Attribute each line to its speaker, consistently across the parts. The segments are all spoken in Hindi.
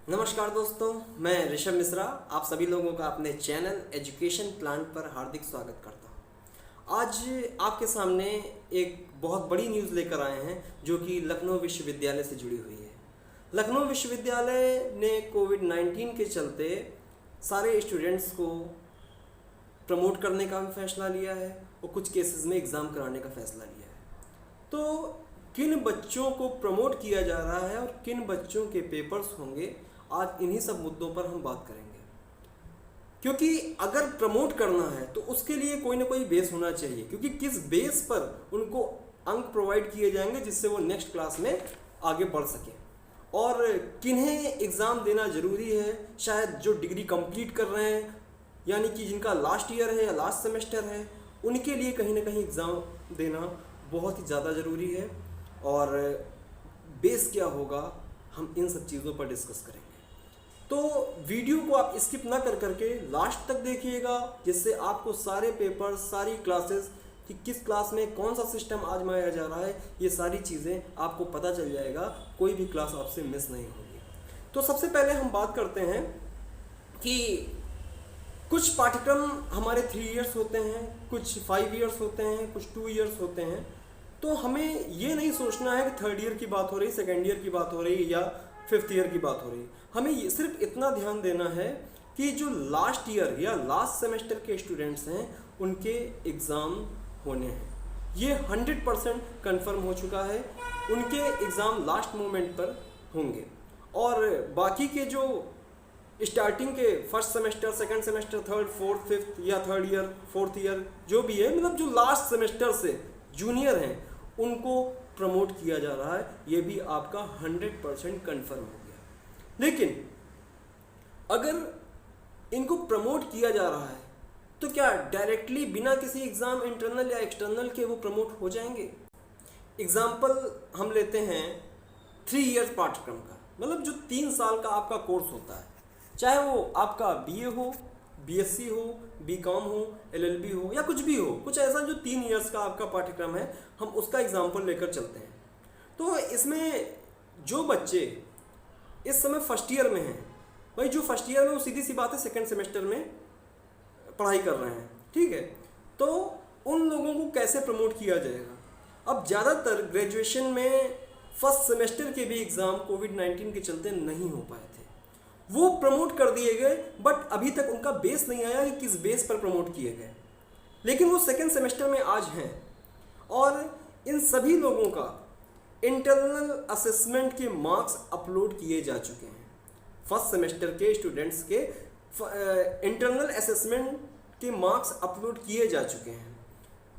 Speaker 1: नमस्कार दोस्तों, मैं ऋषभ मिश्रा आप सभी लोगों का अपने चैनल एजुकेशन प्लान पर हार्दिक स्वागत करता हूं। आज आपके सामने एक बहुत बड़ी न्यूज़ लेकर आए हैं जो कि लखनऊ विश्वविद्यालय से जुड़ी हुई है। लखनऊ विश्वविद्यालय ने कोविड-19 के चलते सारे स्टूडेंट्स को प्रमोट करने का भी फैसला लिया है और कुछ केसेस में एग्ज़ाम कराने का फैसला लिया है। तो किन बच्चों को प्रमोट किया जा रहा है और किन बच्चों के पेपर्स होंगे, आज इन्हीं सब मुद्दों पर हम बात करेंगे। क्योंकि अगर प्रमोट करना है तो उसके लिए कोई ना कोई बेस होना चाहिए, क्योंकि किस बेस पर उनको अंक प्रोवाइड किए जाएंगे जिससे वो नेक्स्ट क्लास में आगे बढ़ सकें, और किन्हें एग्ज़ाम देना ज़रूरी है। शायद जो डिग्री कंप्लीट कर रहे हैं, यानी कि जिनका लास्ट ईयर है या लास्ट सेमेस्टर है, उनके लिए कहीं ना कहीं एग्ज़ाम देना बहुत ही ज़्यादा ज़रूरी है। और बेस क्या होगा, हम इन सब चीज़ों पर डिस्कस करेंगे। तो वीडियो को आप स्किप ना कर करके लास्ट तक देखिएगा, जिससे आपको सारे पेपर, सारी क्लासेस कि किस क्लास में कौन सा सिस्टम आजमाया जा रहा है, ये सारी चीज़ें आपको पता चल जाएगा। कोई भी क्लास आपसे मिस नहीं होगी। तो सबसे पहले हम बात करते हैं कि कुछ पाठ्यक्रम हमारे 3 इयर्स होते हैं, कुछ 5 इयर्स होते हैं, कुछ 2 इयर्स होते हैं। तो हमें ये नहीं सोचना है कि 3rd ईयर की बात हो रही, 2nd ईयर की बात हो रही या 5th ईयर की बात हो रही। हमें ये सिर्फ इतना ध्यान देना है कि जो लास्ट ईयर या लास्ट सेमेस्टर के स्टूडेंट्स हैं उनके एग्ज़ाम होने हैं। ये 100% कन्फर्म हो चुका है, उनके एग्ज़ाम लास्ट मोमेंट पर होंगे। और बाकी के जो स्टार्टिंग के first semester, second semester, 3rd, 4th, 5th या 3rd ईयर, 4th ईयर जो भी है, मतलब जो लास्ट सेमेस्टर से जूनियर हैं उनको प्रमोट किया जा रहा है। ये भी आपका 100% कन्फर्म हो गया। लेकिन अगर इनको प्रमोट किया जा रहा है तो क्या डायरेक्टली बिना किसी एग्ज़ाम इंटरनल या एक्सटर्नल के वो प्रमोट हो जाएंगे? एग्जाम्पल हम लेते हैं 3 इयर्स पाठ्यक्रम का, मतलब जो 3 साल का आपका कोर्स होता है, चाहे वो आपका BA हो, BSc हो, BCom हो, LLB हो या कुछ भी हो, कुछ ऐसा जो 3 इयर्स का आपका पाठ्यक्रम है, हम उसका एग्जाम्पल लेकर चलते हैं। तो इसमें जो बच्चे इस समय फर्स्ट ईयर में हैं, भाई जो फर्स्ट ईयर में वो सीधी सी बात है सेकंड सेमेस्टर में पढ़ाई कर रहे हैं, ठीक है। तो उन लोगों को कैसे प्रमोट किया जाएगा? अब ज़्यादातर ग्रेजुएशन में फर्स्ट सेमेस्टर के भी एग्ज़ाम कोविड-19 के चलते नहीं हो पाए थे, वो प्रमोट कर दिए गए, बट अभी तक उनका बेस नहीं आया कि किस बेस पर प्रमोट किए गए। लेकिन वो सेकेंड सेमेस्टर में आज हैं और इन सभी लोगों का इंटरनल असेसमेंट के मार्क्स अपलोड किए जा चुके हैं। फर्स्ट सेमेस्टर के स्टूडेंट्स के इंटरनल असेसमेंट के मार्क्स अपलोड किए जा चुके हैं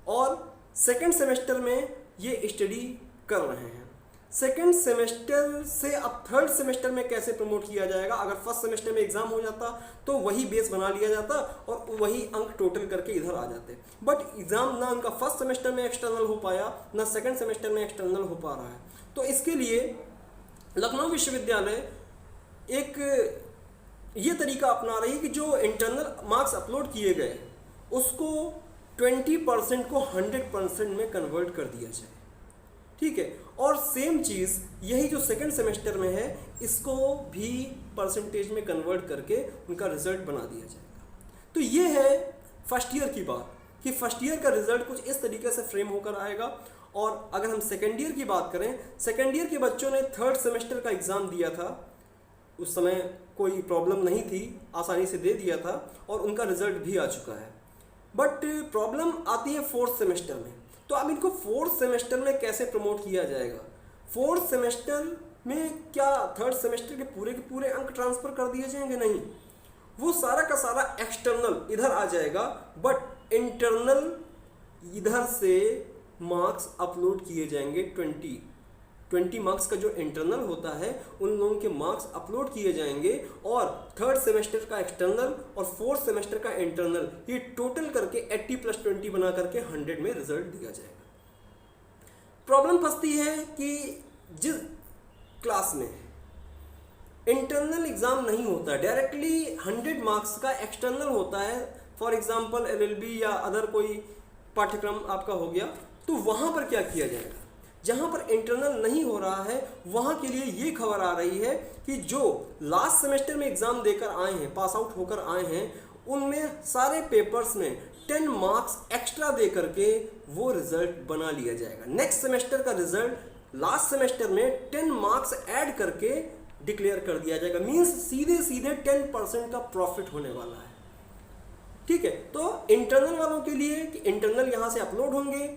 Speaker 1: और सेकेंड सेमेस्टर में ये स्टडी कर रहे हैं। सेकेंड सेमेस्टर से अब 3rd सेमेस्टर में कैसे प्रमोट किया जाएगा? अगर फर्स्ट सेमेस्टर में एग्ज़ाम हो जाता तो वही बेस बना लिया जाता और वही अंक टोटल करके इधर आ जाते, बट एग्ज़ाम ना उनका फर्स्ट सेमेस्टर में एक्सटर्नल हो पाया, ना सेकेंड सेमेस्टर में एक्सटर्नल हो पा रहा है। तो इसके लिए लखनऊ विश्वविद्यालय एक ये तरीका अपना रही है कि जो इंटरनल मार्क्स अपलोड किए गए उसको 20% को 100% में कन्वर्ट कर दिया जाए, ठीक है। और सेम चीज़ यही जो सेकंड सेमेस्टर में है, इसको भी परसेंटेज में कन्वर्ट करके उनका रिजल्ट बना दिया जाएगा। तो ये है फर्स्ट ईयर की बात कि फर्स्ट ईयर का रिजल्ट कुछ इस तरीके से फ्रेम होकर आएगा। और अगर हम सेकेंड ईयर की बात करें, सेकेंड ईयर के बच्चों ने 3rd सेमेस्टर का एग्ज़ाम दिया था, उस समय कोई प्रॉब्लम नहीं थी, आसानी से दे दिया था और उनका रिजल्ट भी आ चुका है। बट प्रॉब्लम आती है 4th सेमेस्टर में। तो अब इनको 4th सेमेस्टर में कैसे प्रमोट किया जाएगा? 4th सेमेस्टर में क्या 3rd सेमेस्टर के पूरे अंक ट्रांसफ़र कर दिए जाएंगे? नहीं, वो सारा का सारा एक्सटर्नल इधर आ जाएगा, बट इंटरनल इधर से मार्क्स अपलोड किए जाएंगे। 20 मार्क्स का जो इंटरनल होता है उन लोगों के मार्क्स अपलोड किए जाएंगे और 3rd सेमेस्टर का एक्सटर्नल और 4th सेमेस्टर का इंटरनल, ये टोटल करके 80+20 बना करके 100 में रिजल्ट दिया जाएगा। प्रॉब्लम फंसती है कि जिस क्लास में इंटरनल एग्ज़ाम नहीं होता, डायरेक्टली 100 मार्क्स का एक्सटर्नल होता है, फॉर एग्जांपल LLB या अदर कोई पाठ्यक्रम आपका हो गया, तो वहाँ पर क्या किया जाएगा? जहाँ पर इंटरनल नहीं हो रहा है वहाँ के लिए ये खबर आ रही है कि जो लास्ट सेमेस्टर में एग्ज़ाम देकर आए हैं, पास आउट होकर आए हैं, उनमें सारे पेपर्स में 10 मार्क्स एक्स्ट्रा दे करके वो रिजल्ट बना लिया जाएगा। नेक्स्ट सेमेस्टर का रिजल्ट लास्ट सेमेस्टर में 10 मार्क्स ऐड करके डिक्लेयर कर दिया जाएगा। मींस सीधे सीधे 10% का प्रॉफिट होने वाला है। ठीक है, तो इंटरनल वालों के लिए कि इंटरनल यहाँ से अपलोड होंगे,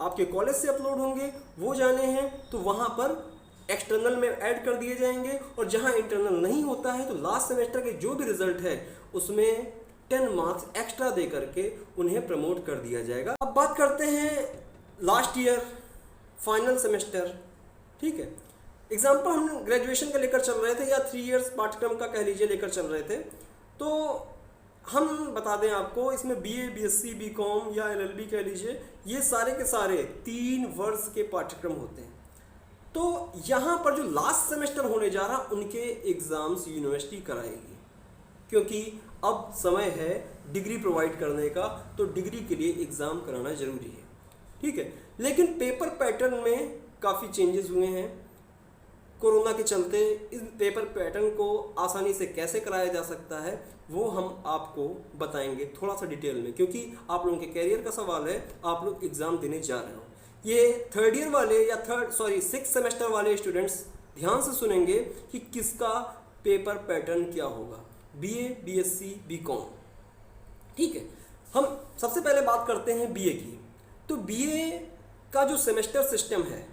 Speaker 1: आपके कॉलेज से अपलोड होंगे, वो जाने हैं तो वहाँ पर एक्सटर्नल में ऐड कर दिए जाएंगे। और जहाँ इंटरनल नहीं होता है तो लास्ट सेमेस्टर के जो भी रिजल्ट है उसमें 10 मार्क्स एक्स्ट्रा दे करके उन्हें प्रमोट कर दिया जाएगा। अब बात करते हैं लास्ट ईयर फाइनल सेमेस्टर। ठीक है, एग्जाम्पल हम ग्रेजुएशन का लेकर चल रहे थे या 3 इयर्स पाठ्यक्रम का कह लीजिए लेकर चल रहे थे, तो हम बता दें आपको इसमें BA, BSc, BCom या LLB कह लीजिए, ये सारे के सारे 3 वर्ष के पाठ्यक्रम होते हैं। तो यहाँ पर जो लास्ट सेमेस्टर होने जा रहा उनके एग्ज़ाम्स यूनिवर्सिटी कराएगी, क्योंकि अब समय है डिग्री प्रोवाइड करने का, तो डिग्री के लिए एग्ज़ाम कराना ज़रूरी है। ठीक है, लेकिन पेपर पैटर्न में काफ़ी चेंजेस हुए हैं। कोरोना के चलते इस पेपर पैटर्न को आसानी से कैसे कराया जा सकता है वो हम आपको बताएंगे थोड़ा सा डिटेल में, क्योंकि आप लोगों के कैरियर का सवाल है, आप लोग एग्ज़ाम देने जा रहे हो। ये 3rd ईयर वाले या 6th सेमेस्टर वाले स्टूडेंट्स ध्यान से सुनेंगे कि किसका पेपर पैटर्न क्या होगा, BA, BSc, BCom। ठीक है, हम सबसे पहले बात करते हैं BA की। तो BA का जो सेमेस्टर सिस्टम है,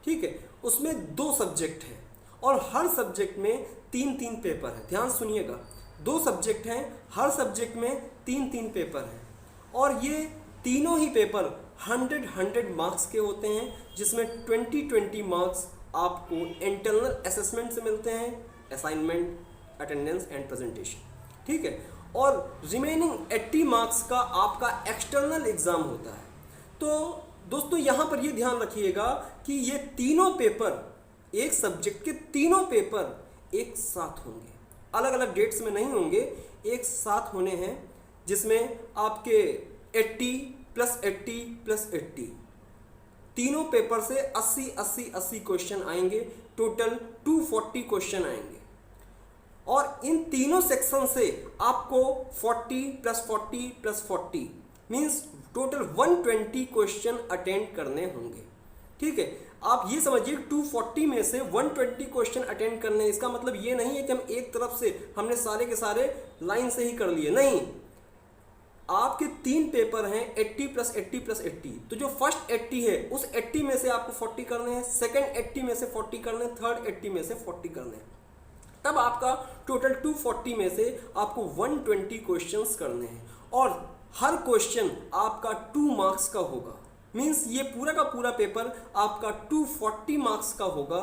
Speaker 1: ठीक है, उसमें 2 सब्जेक्ट हैं और हर सब्जेक्ट में 3-3 पेपर है। ध्यान सुनिएगा, 2 सब्जेक्ट हैं, हर सब्जेक्ट में 3-3 पेपर हैं और ये तीनों ही पेपर 100 मार्क्स के होते हैं, जिसमें 20 मार्क्स आपको इंटरनल असेसमेंट से मिलते हैं, असाइनमेंट, अटेंडेंस एंड प्रेजेंटेशन। ठीक है, और रिमेनिंग 80 मार्क्स का आपका एक्सटर्नल एग्ज़ाम होता है। तो दोस्तों यहाँ पर ये ध्यान रखिएगा कि ये तीनों पेपर, एक सब्जेक्ट के तीनों पेपर एक साथ होंगे, अलग अलग डेट्स में नहीं होंगे, एक साथ होने हैं, जिसमें आपके 80 + 80 + 80 तीनों पेपर से 80 क्वेश्चन आएंगे, टोटल 240 क्वेश्चन आएंगे। और इन तीनों सेक्शन से आपको 40 + 40 + 40 मीन्स टोटल 120 क्वेश्चन अटेंड करने होंगे। ठीक है, आप ये समझिए 240 में से 120 क्वेश्चन अटेंड करने, इसका मतलब ये नहीं है कि हम एक तरफ से हमने सारे के सारे लाइन से ही कर लिए, नहीं। आपके 3 पेपर हैं 80 + 80 + 80, तो जो फर्स्ट 80 है उस 80 में से आपको 40 करने हैं, सेकेंड 80 में से 40 करने हैं, थर्ड 80 में से 40 करने हैं। तब आपका टोटल 240 में से आपको 120 क्वेश्चंस करने हैं और हर क्वेश्चन आपका 2 मार्क्स का होगा। मीन्स ये पूरा का पूरा पेपर आपका 240 मार्क्स का होगा,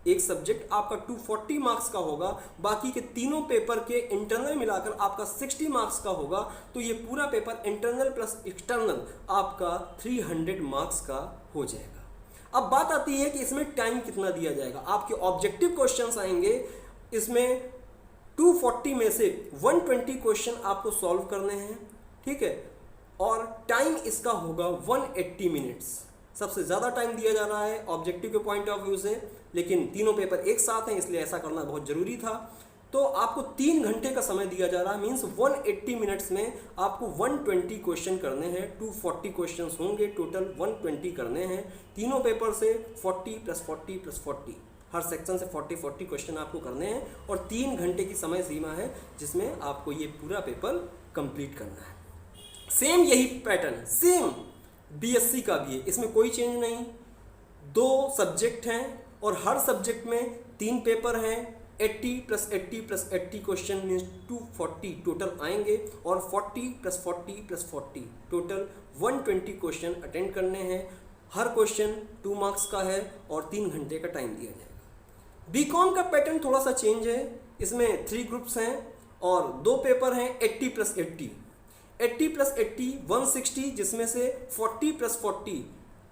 Speaker 1: एक सब्जेक्ट आपका 240 मार्क्स का होगा, बाकी के तीनों पेपर के इंटरनल मिलाकर आपका 60 मार्क्स का होगा। तो ये पूरा पेपर इंटरनल प्लस एक्सटर्नल आपका 300 मार्क्स का हो जाएगा। अब बात आती है कि इसमें टाइम कितना दिया जाएगा। आपके ऑब्जेक्टिव क्वेश्चंस आएंगे, इसमें 240 में से 120 क्वेश्चन आपको सॉल्व करने हैं। ठीक है, और टाइम इसका होगा 180 मिनट्स। सबसे ज़्यादा टाइम दिया जा रहा है ऑब्जेक्टिव के पॉइंट ऑफ व्यू से, लेकिन तीनों पेपर एक साथ हैं इसलिए ऐसा करना बहुत ज़रूरी था। तो आपको 3 घंटे का समय दिया जा रहा है, मीन्स 180 मिनट्स में आपको 120 क्वेश्चन करने हैं। 240 क्वेश्चन होंगे, टोटल 120 करने हैं। तीनों पेपर से 40 + 40 + 40, हर सेक्शन से 40 क्वेश्चन आपको करने हैं और 3 घंटे की समय सीमा है जिसमें आपको ये पूरा पेपर कंप्लीट करना है। सेम यही पैटर्न, सेम BSc का भी है, इसमें कोई चेंज नहीं। 2 सब्जेक्ट हैं और हर सब्जेक्ट में 3 पेपर हैं। 80 + 80 + 80 क्वेश्चन मीन्स 240 टोटल आएंगे और 40 + 40 + 40 टोटल 120 क्वेश्चन अटेंड करने हैं। हर क्वेश्चन 2 मार्क्स का है और 3 घंटे का टाइम दिया जाएगा। BCom का पैटर्न थोड़ा सा चेंज है, इसमें 3 ग्रुप्स हैं और 2 पेपर हैं 80 + 80 + 80 160, जिसमें से 40 + 40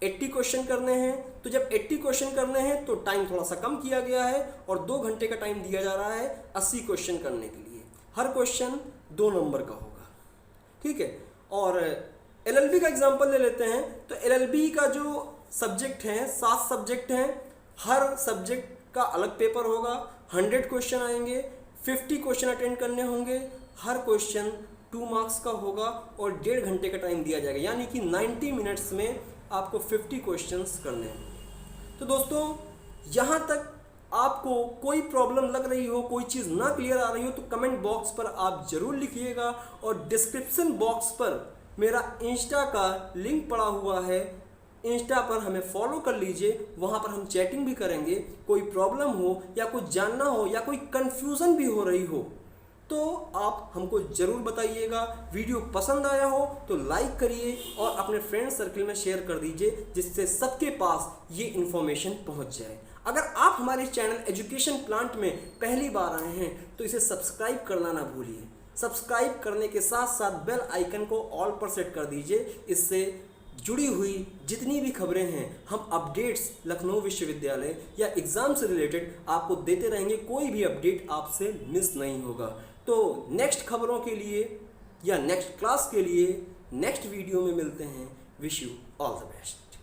Speaker 1: 80 क्वेश्चन करने हैं। तो जब 80 क्वेश्चन करने हैं तो टाइम थोड़ा सा कम किया गया है और 2 घंटे का टाइम दिया जा रहा है 80 क्वेश्चन करने के लिए। हर क्वेश्चन 2 नंबर का होगा। ठीक है, और LLB का एग्जांपल ले लेते हैं। तो LLB का जो सब्जेक्ट हैं, 7 सब्जेक्ट हैं, हर सब्जेक्ट का अलग पेपर होगा, 100 क्वेश्चन आएंगे, 50 क्वेश्चन अटेंड करने होंगे, हर क्वेश्चन 2 मार्क्स का होगा और 1.5 घंटे का टाइम दिया जाएगा, यानी कि 90 मिनट्स में आपको 50 क्वेश्चंस करने हैं। तो दोस्तों, यहाँ तक आपको कोई प्रॉब्लम लग रही हो, कोई चीज़ ना क्लियर आ रही हो तो कमेंट बॉक्स पर आप ज़रूर लिखिएगा और डिस्क्रिप्शन बॉक्स पर मेरा इंस्टा का लिंक पड़ा हुआ है, इंस्टा पर हमें फॉलो कर लीजिए, वहाँ पर हम चैटिंग भी करेंगे। कोई प्रॉब्लम हो या कुछ जानना हो या कोई कन्फ्यूज़न भी हो रही हो तो आप हमको ज़रूर बताइएगा। वीडियो पसंद आया हो तो लाइक करिए और अपने फ्रेंड सर्कल में शेयर कर दीजिए, जिससे सबके पास ये इन्फॉर्मेशन पहुंच जाए। अगर आप हमारे चैनल एजुकेशन प्लांट में पहली बार आए हैं तो इसे सब्सक्राइब करना ना भूलिए। सब्सक्राइब करने के साथ साथ बेल आइकन को ऑल पर सेट कर दीजिए। इससे जुड़ी हुई जितनी भी खबरें हैं, हम अपडेट्स लखनऊ विश्वविद्यालय या एग्ज़ाम से रिलेटेड आपको देते रहेंगे, कोई भी अपडेट आपसे मिस नहीं होगा। तो नेक्स्ट खबरों के लिए या नेक्स्ट क्लास के लिए नेक्स्ट वीडियो में मिलते हैं। Wish you all the best.